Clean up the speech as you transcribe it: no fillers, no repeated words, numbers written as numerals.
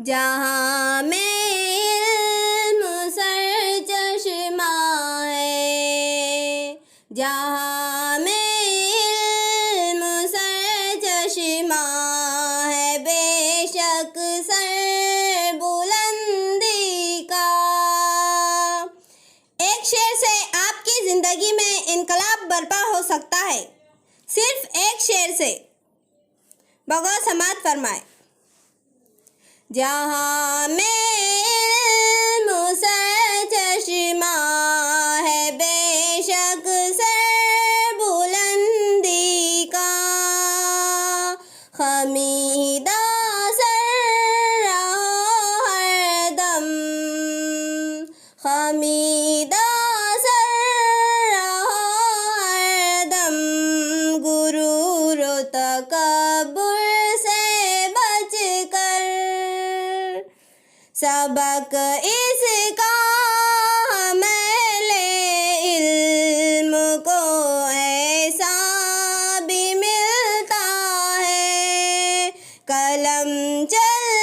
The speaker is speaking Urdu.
جہاں میں علم سرچشمہ ہے، جہاں میں علم سرچشمہ ہے، بے شک سر بلندی کا۔ ایک شعر سے آپ کی زندگی میں انقلاب برپا ہو سکتا ہے، صرف ایک شعر سے۔ بغور سماعت فرمائیں۔ جہاں میں علم سرچشمہ ہے، بے شک سر بلندی کا۔ خمیدہ سر رہو ہر دم، خمیدہ سر رہو ہر دم، غرور و تکبر سے بچ کر۔ سبق اس کا حامل علم کو ایسا بھی ملتا ہے، قلم چل